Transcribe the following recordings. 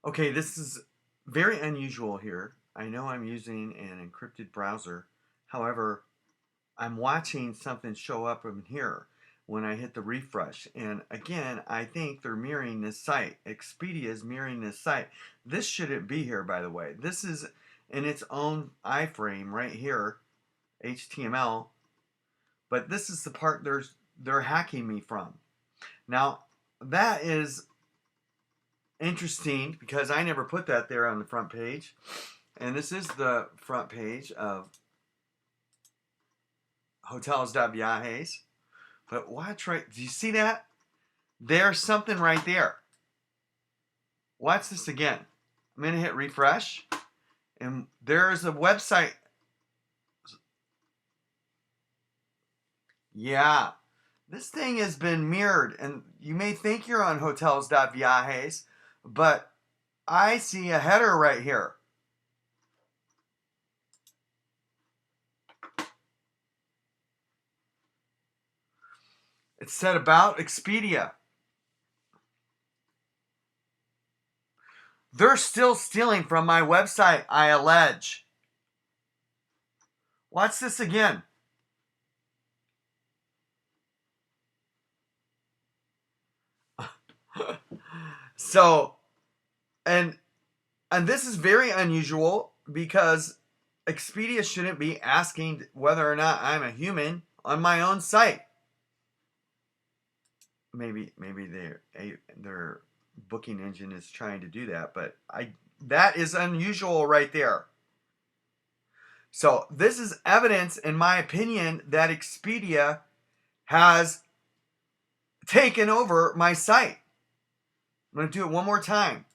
Okay, this is very unusual here. I know I'm using an encrypted browser. However, I'm watching something show up in here when I hit the refresh. And again, I think they're mirroring this site. Expedia is mirroring this site. This shouldn't be here, by the way. This is in its own iframe right here, HTML. But this is the part they're hacking me from. Now, that is interesting because I never put that there on the front page. And this is the front page of hotels.viajes. But watch right, do you see that? There's something right there. Watch this again. I'm going to hit refresh. And there's a website. Yeah. This thing has been mirrored. And you may think you're on hotels.viajes, but I see a header right here. It said about Expedia. They're still stealing from my website, I allege. Watch this again. So, and this is very unusual because Expedia shouldn't be asking whether or not I'm a human on my own site. Maybe their booking engine is trying to do that, but that is unusual right there. So this is evidence, in my opinion, that Expedia has taken over my site. I'm going to do it one more time.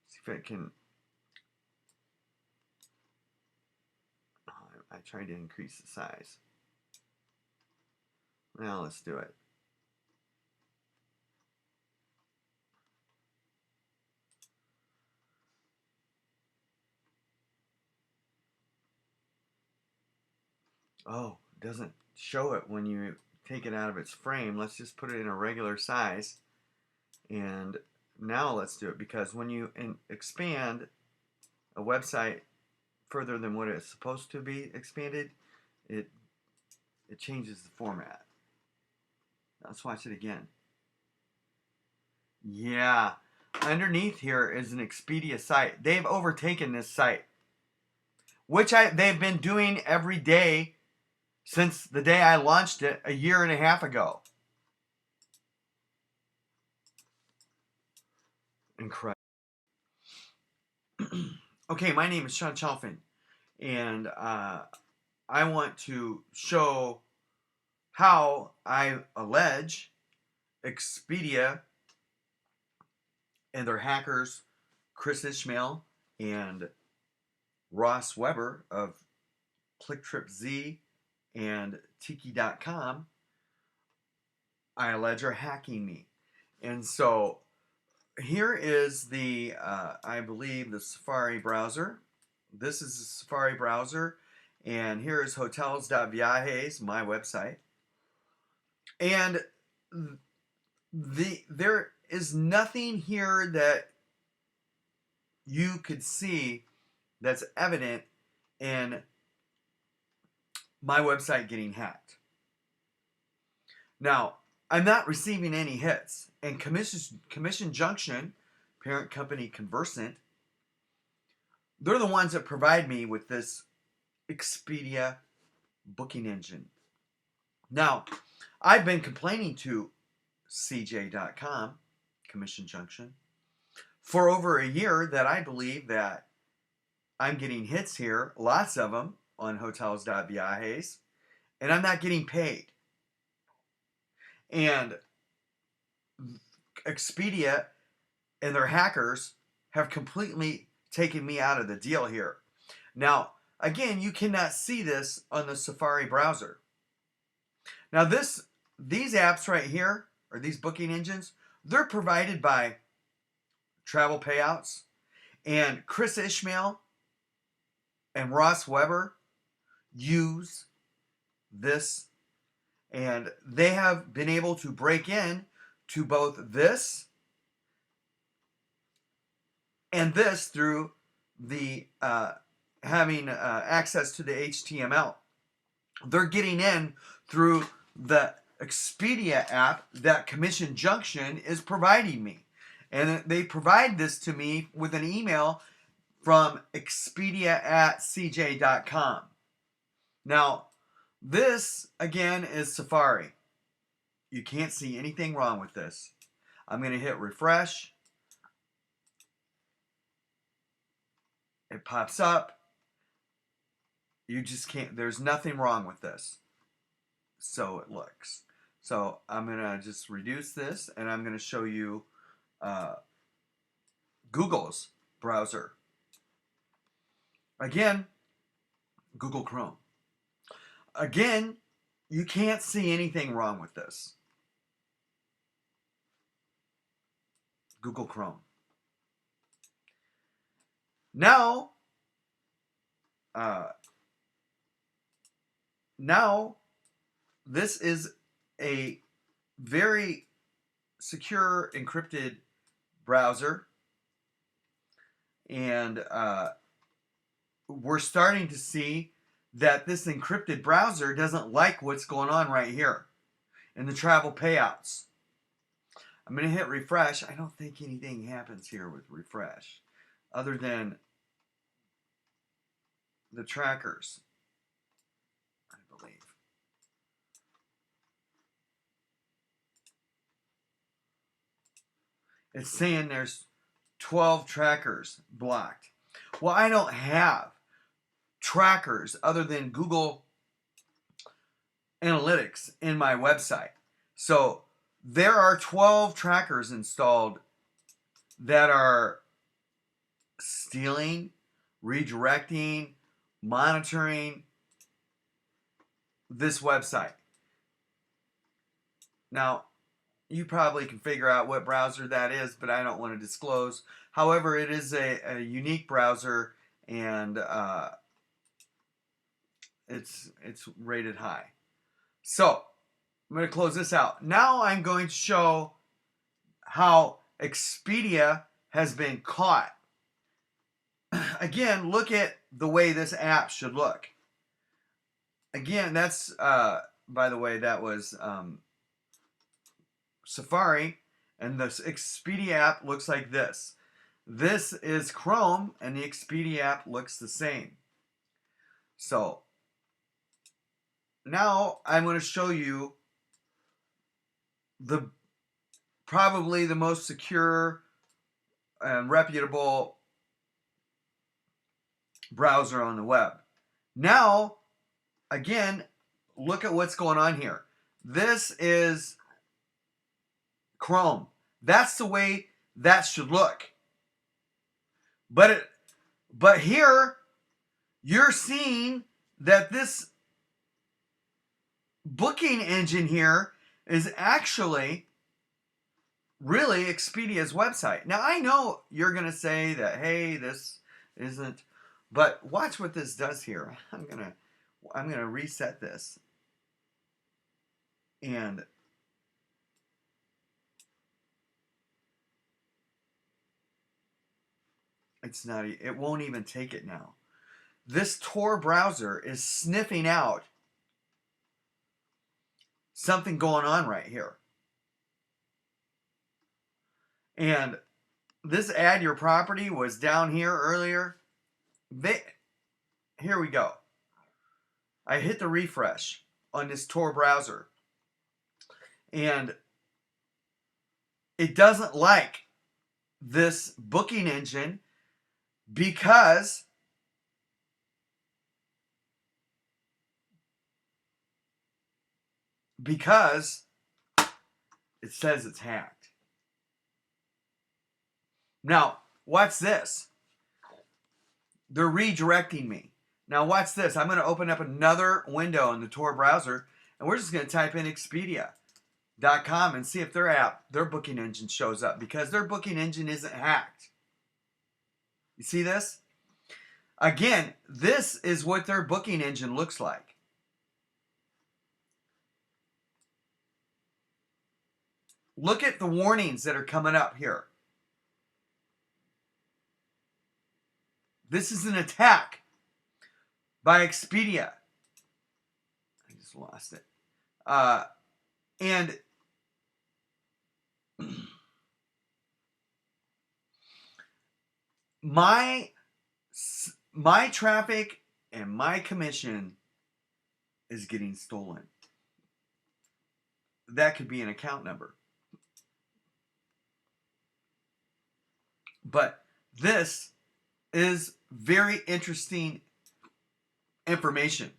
See if I can. I tried to increase the size. Now let's do it. Oh, it doesn't show it when you take it out of its frame. Let's just put it in a regular size. And now let's do it, because when you expand a website further than what it's supposed to be expanded, it changes the format. Let's watch it again. Yeah, underneath here is an Expedia site. They've overtaken this site, which they've been doing every day since the day I launched it a year and a half ago. Incredible. Okay, my name is Sean Chalfin, and I want to show how I allege Expedia and their hackers, Chris Ishmael and Ross Weber of ClickTripZ and Tiki.com, I allege are hacking me. And so here is the, I believe, the Safari browser. This is the Safari browser. And here is hotels.viajes, my website. And there is nothing here that you could see that's evident in my website getting hacked. Now, I'm not receiving any hits. And Commission Junction, parent company Conversant, they're the ones that provide me with this Expedia booking engine. Now, I've been complaining to CJ.com, Commission Junction, for over a year that I believe that I'm getting hits here, lots of them, on hotels.viajes, and I'm not getting paid. And Expedia and their hackers have completely taken me out of the deal here. Now, again, you cannot see this on the Safari browser. Now, these apps right here, or these booking engines, they're provided by Travel Payouts, and Chris Ishmael and Ross Weber use this, and they have been able to break in to both this and this through the having access to the HTML. They're getting in through the Expedia app that Commission Junction is providing me. And they provide this to me with an email from expedia@cj.com. Now, this, again, is Safari. You can't see anything wrong with this. I'm going to hit refresh. It pops up. You just can't, there's nothing wrong with this. So it looks. So I'm going to just reduce this, and I'm going to show you Google's browser. Again, Google Chrome. Again, you can't see anything wrong with this. Google Chrome. Now, this is a very secure encrypted browser, and we're starting to see that this encrypted browser doesn't like what's going on right here in the travel payouts. I'm going to hit refresh. I don't think anything happens here with refresh other than the trackers, I believe. It's saying there's 12 trackers blocked. Well, I don't have trackers other than Google Analytics in my website. So there are 12 trackers installed that are stealing, redirecting, monitoring this website. Now, you probably can figure out what browser that is, but I don't want to disclose. However, it is a unique browser, and it's rated high. So I'm going to close this out. Now I'm going to show how Expedia has been caught. Again, look at the way this app should look. Again, that's, by the way, that was Safari, and the Expedia app looks like this. This is Chrome, and the Expedia app looks the same. So now I'm going to show you probably the most secure and reputable browser on the web. Now, again, look at what's going on here. This is Chrome. That's the way that should look. But here you're seeing that this booking engine here is actually really Expedia's website. Now, I know you're going to say that, hey, this isn't, but watch what this does here. I'm going to reset this. And it won't even take it now. This Tor browser is sniffing out something going on right here. And this add your property was down here earlier. Here we go. I hit the refresh on this Tor browser, and it doesn't like this booking engine because it says it's hacked. Now, watch this. They're redirecting me. Now, watch this. I'm going to open up another window in the Tor browser, and we're just going to type in Expedia.com and see if their booking engine shows up, because their booking engine isn't hacked. You see this? Again, this is what their booking engine looks like. Look at the warnings that are coming up here. This is an attack by Expedia. I just lost it. And my traffic and my commission is getting stolen. That could be an account number. But this is very interesting information.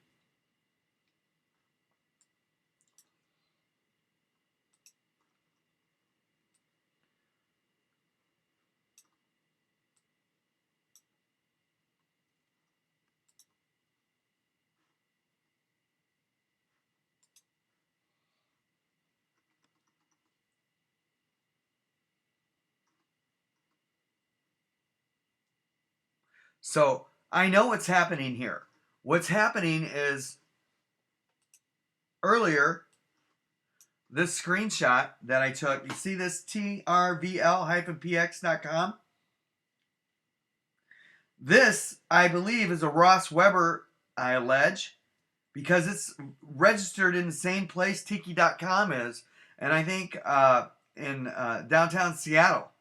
So I know what's happening here. What's happening is earlier, this screenshot that I took, you see this trvl-px.com? This, I believe, is a Ross Weber, I allege, because it's registered in the same place tiki.com is, and I think in downtown Seattle.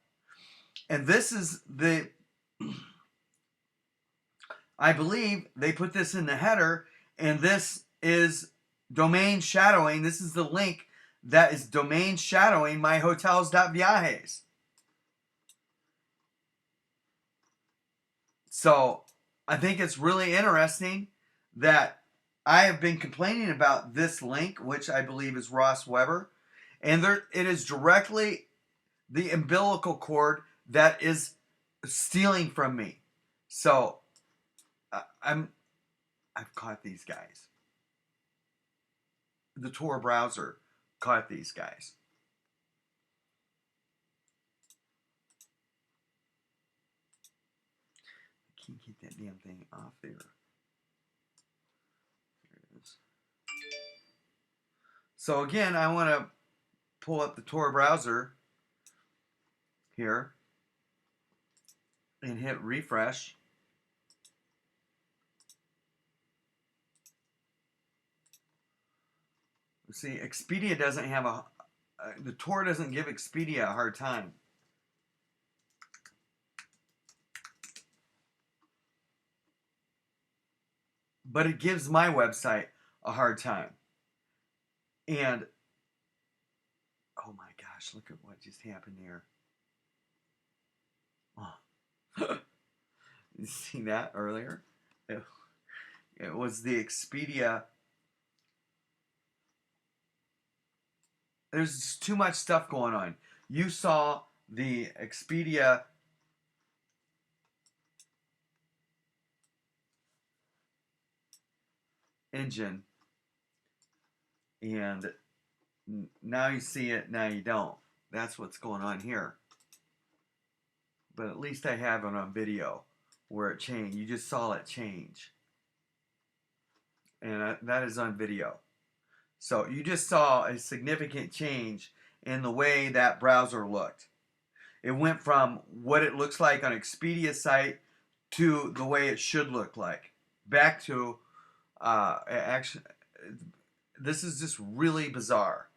And this is the... I believe they put this in the header, and this is domain shadowing. This is the link that is domain shadowing myhotels.viajes. So I think it's really interesting that I have been complaining about this link, which I believe is Ross Weber, and it is directly the umbilical cord that is stealing from me. So I've caught these guys. The Tor browser caught these guys. I can't get that damn thing off there. There it is. So again, I want to pull up the Tor browser here and hit refresh. See, Expedia doesn't have the Tor doesn't give Expedia a hard time. But it gives my website a hard time. And, oh my gosh, look at what just happened there. Oh. You see that earlier? It was the Expedia. There's just too much stuff going on. You saw the Expedia engine, and now you see it, now you don't. That's what's going on here. But at least I have it on video where it changed. You just saw it change. And that is on video. So you just saw a significant change in the way that browser looked. It went from what it looks like on Expedia's site to the way it should look like. Back to, actually, this is just really bizarre.